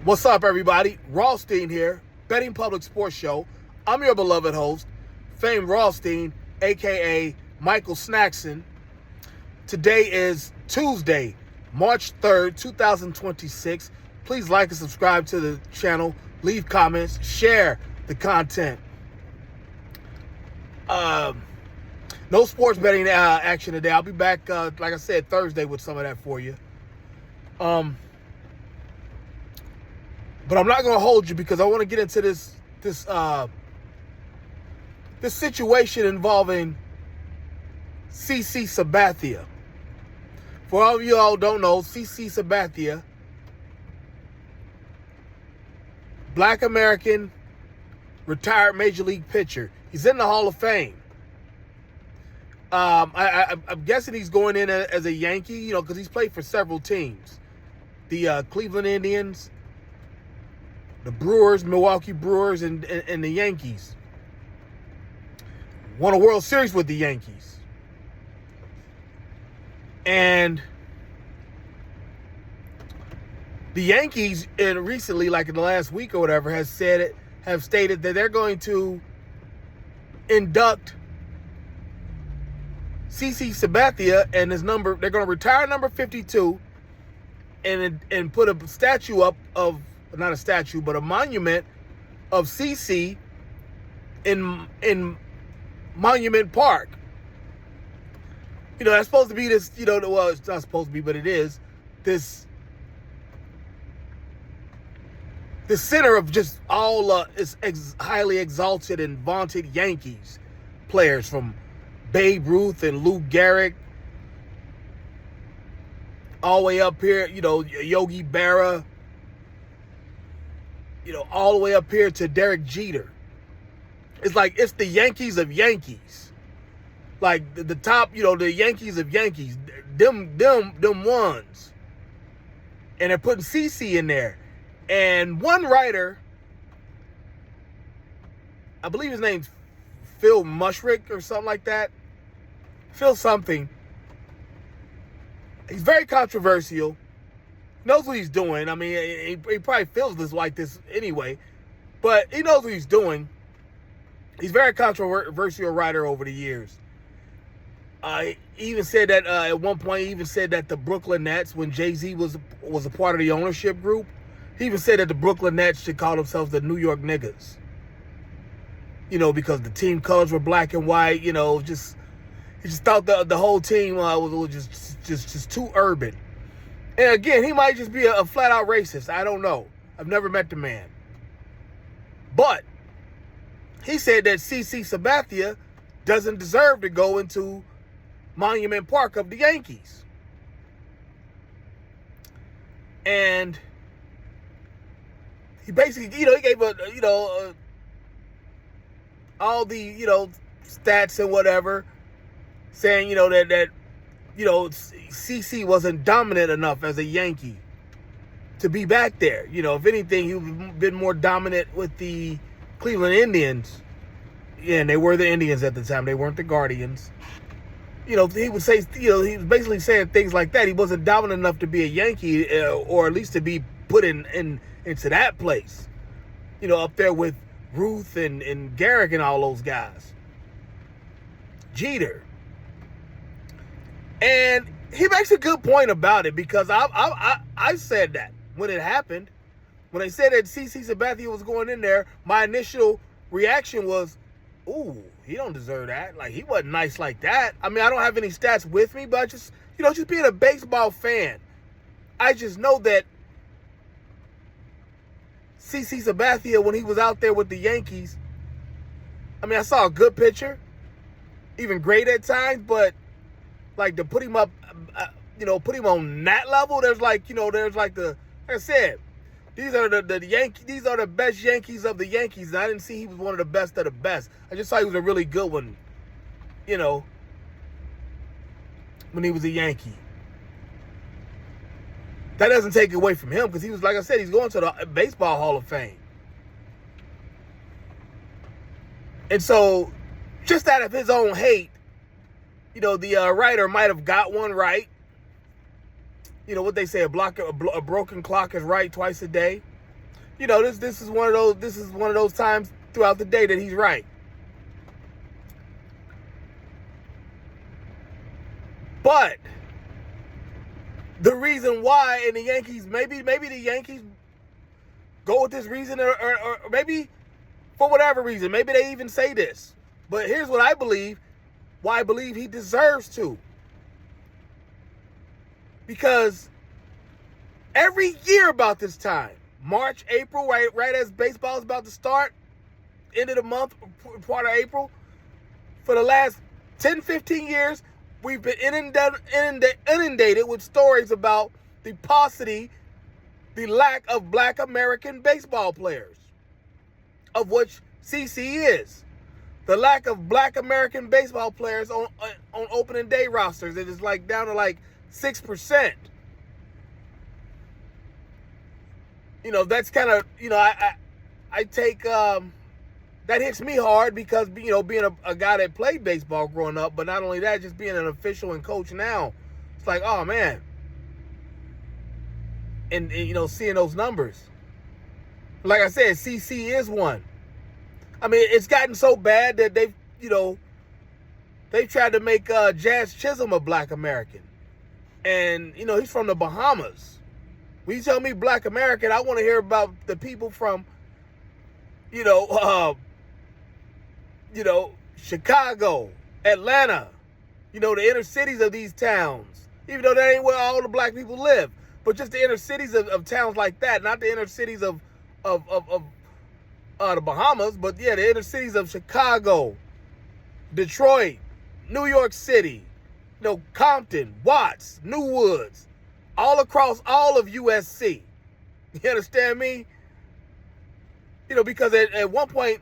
What's up, everybody? Rothstein here, Betting Public Sports Show. I'm your beloved host, famed Rothstein, a.k.a. Michael Snackson. Today is Tuesday, March 3rd, 2026. Please like and subscribe to the channel, leave comments, share the content. No sports betting action today. I'll be back, like I said, Thursday with some of that for you. But I'm not going to hold you because I want to get into this situation involving CC Sabathia. For all of you all who don't know, CC Sabathia, Black American retired Major League pitcher. He's in the Hall of Fame. I'm guessing he's going in as a Yankee, because he's played for several teams. The Cleveland Indians, the Brewers, Milwaukee Brewers, and the Yankees. Won a World Series with the Yankees. And the Yankees, recently, like in the last week or whatever, have stated that they're going to induct CC Sabathia and his number. They're going to retire number 52 and put a statue up of, not a statue, but a monument of CC in Monument Park. That's supposed to be this, well, it's not supposed to be, but it is, this center of just all highly exalted and vaunted Yankees players, from Babe Ruth and Lou Gehrig, all the way up here, Yogi Berra, all the way up here to Derek Jeter. It's like, it's the Yankees of Yankees. Like the top, the Yankees of Yankees, them ones. And they're putting CC in there. And one writer, I believe his name's Phil Mushrick or something like that. Phil something. He's very controversial. Knows what he's doing. I mean, he probably feels like this anyway, but he knows what he's doing. He's a very controversial writer over the years. He even said that at one point. He even said that the Brooklyn Nets, when Jay-Z was a part of the ownership group, he even said that the Brooklyn Nets should call themselves the New York Niggas. Because the team colors were black and white. He just thought the whole team was just too urban. And again, he might just be a flat-out racist. I don't know. I've never met the man. But he said that CC Sabathia doesn't deserve to go into Monument Park of the Yankees. And he basically, he gave all the, stats and whatever, saying, that CC wasn't dominant enough as a Yankee to be back there. If anything, he would have been more dominant with the Cleveland Indians. Yeah, and they were the Indians at the time. They weren't the Guardians. He would say, he was basically saying things like that. He wasn't dominant enough to be a Yankee, or at least to be put into that place. Up there with Ruth and Gehrig and all those guys. Jeter. And he makes a good point about it, because I said that when it happened. When they said that CC Sabathia was going in there, my initial reaction was, ooh, he don't deserve that. Like, he wasn't nice like that. I mean, I don't have any stats with me, but just being a baseball fan, I just know that CC Sabathia, when he was out there with the Yankees, I mean, I saw a good pitcher, even great at times, but like to put him up, put him on that level, there's like I said, these are the Yankees. These are the best Yankees of the Yankees. And I didn't see he was one of the best of the best. I just saw he was a really good one, when he was a Yankee. That doesn't take away from him, because he was, like I said, he's going to the Baseball Hall of Fame. And so, just out of his own hate, the writer might have got one right. What they say, a broken clock is right twice a day. you know, this is one of those times throughout the day that he's right. But the reason why, and the Yankees, maybe the Yankees go with this reason, or maybe for whatever reason, maybe they even say this. But here's what I believe, why I believe he deserves to. Because every year about this time, March, April, right as baseball is about to start, end of the month, part of April, for the last 10, 15 years, we've been inundated with stories about the paucity, the lack of Black American baseball players, of which CC is. The lack of Black American baseball players on opening day rosters. It is like down to like 6%. You know, that's kind of, you know, I take, that hits me hard because, you know, being a guy that played baseball growing up, but not only that, just being an official and coach now, it's like, oh man. And you know, seeing those numbers. Like I said, CC is one. I mean, it's gotten so bad that they've tried to make Jazz Chisholm a Black American. And, you know, he's from the Bahamas. When you tell me Black American, I want to hear about the people from, Chicago, Atlanta, the inner cities of these towns. Even though that ain't where all the Black people live. But just the inner cities of towns like that, not the inner cities of the Bahamas, but yeah, the inner cities of Chicago, Detroit, New York City, Compton, Watts, New Woods, all across all of USC. You understand me? Because at one point,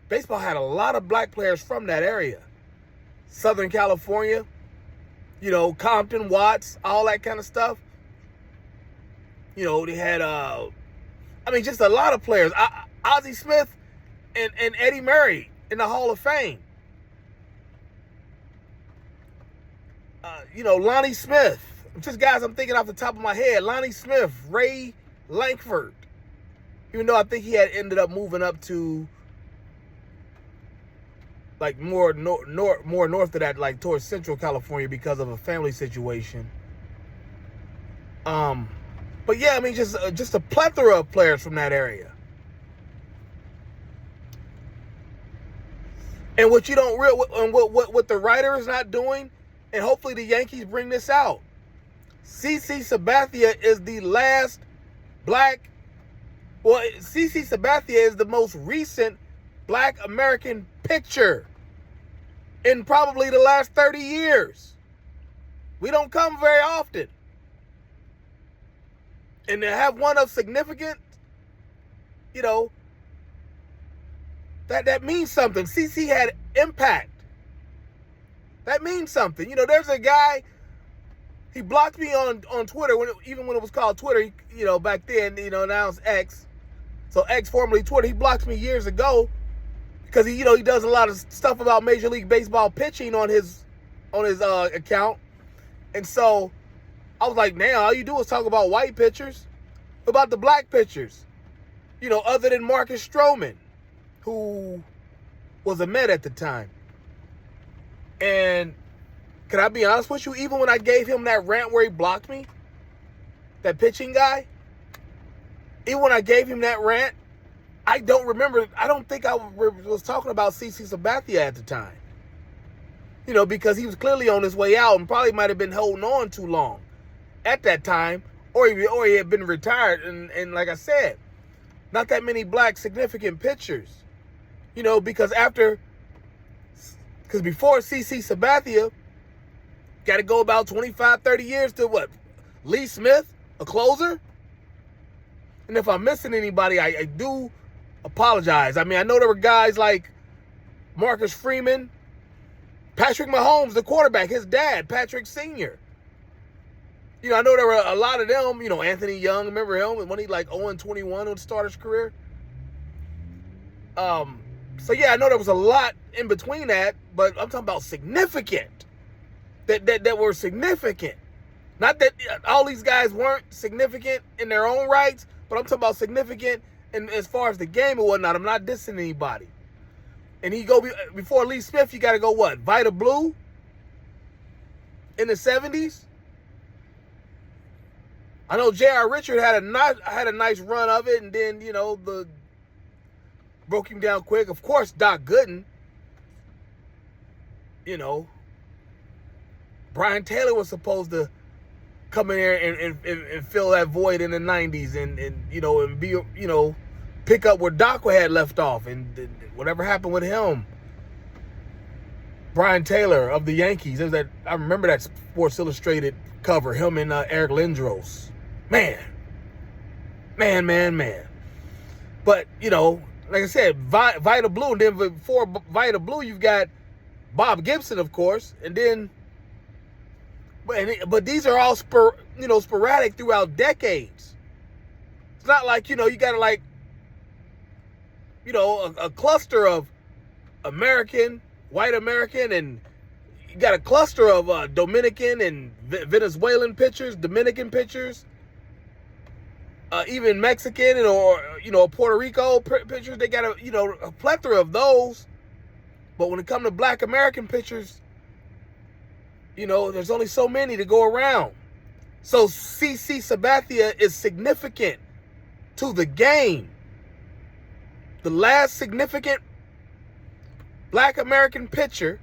baseball had a lot of Black players from that area. Southern California, Compton, Watts, all that kind of stuff. They had, just a lot of players. Ozzie Smith and Eddie Murray in the Hall of Fame. Lonnie Smith. Just guys I'm thinking off the top of my head. Lonnie Smith, Ray Lankford. Even though I think he had ended up moving up to like more north of that, like towards Central California because of a family situation. But yeah, just a plethora of players from that area. And what you don't what the writer is not doing, and hopefully the Yankees bring this out. CC Sabathia is the last Black. Well, CC Sabathia is the most recent Black American pitcher in probably the last 30 years. We don't come very often. And to have one of significant, that means something. CC had impact. That means something. There's a guy, he blocked me on Twitter, even when it was called Twitter, back then, now it's X. So X, formerly Twitter, he blocked me years ago because he does a lot of stuff about Major League Baseball pitching on his account. And so I was like, now all you do is talk about white pitchers. What about the Black pitchers? Other than Marcus Stroman, who was a Met at the time. And can I be honest with you? Even when I gave him that rant where he blocked me, that pitching guy, even when I gave him that rant, I don't think I was talking about CC Sabathia at the time. Because he was clearly on his way out and probably might have been holding on too long at that time, or he had been retired. And like I said, not that many Black significant pitchers. Because before CC Sabathia, got to go about 25, 30 years to what? Lee Smith, a closer? And if I'm missing anybody, I do apologize. I know there were guys like Marcus Freeman, Patrick Mahomes, the quarterback, his dad, Patrick Sr. I know there were a lot of them, Anthony Young, remember him? When he like 0-21 on the starter's career. So yeah, I know there was a lot in between that, but I'm talking about significant. That were significant. Not that all these guys weren't significant in their own rights, but I'm talking about significant And as far as the game and whatnot, I'm not dissing anybody. And he go before Lee Smith, you got to go what? Vita Blue in the 70s? I know J.R. Richard had a nice run of it, and then, the broke him down quick. Of course, Doc Gooden. Brian Taylor was supposed to come in here and fill that void in the 90s and be, pick up where Doc had left off, and whatever happened with him. Brian Taylor of the Yankees. I remember that Sports Illustrated cover, him and Eric Lindros. Man. But, like I said, Vita Blue, and then before Vita Blue, you've got Bob Gibson, of course, and then, but these are all sporadic throughout decades. It's not like, you got to a cluster of white American, and you got a cluster of Dominican and Venezuelan pitchers, Dominican pitchers, even Mexican or Puerto Rico pitchers. They got a plethora of those. But when it comes to black American pitchers, there's only so many to go around. So CC Sabathia is significant to the game. The last significant black American pitcher,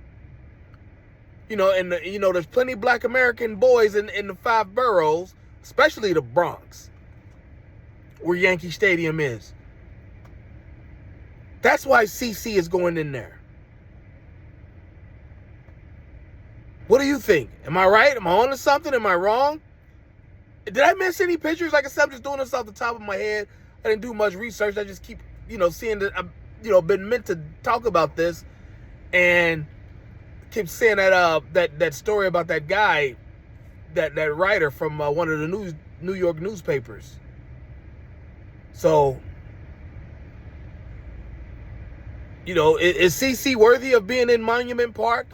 and there's plenty of black American boys in the 5 boroughs, especially the Bronx, where Yankee Stadium is. That's why CC is going in there. What do you think? Am I right? Am I on to something? Am I wrong? Did I miss any pictures? Like I said, I'm just doing this off the top of my head. I didn't do much research. I just keep, seeing that I've, been meant to talk about this, and keep seeing that story about that guy, that writer from one of the New York newspapers. So, is CC worthy of being in Monument Park?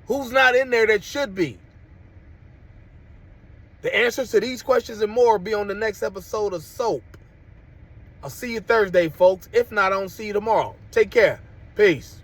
Who's not in there that should be? The answers to these questions and more will be on the next episode of Soap. I'll see you Thursday, folks. If not, I don't see you tomorrow. Take care. Peace.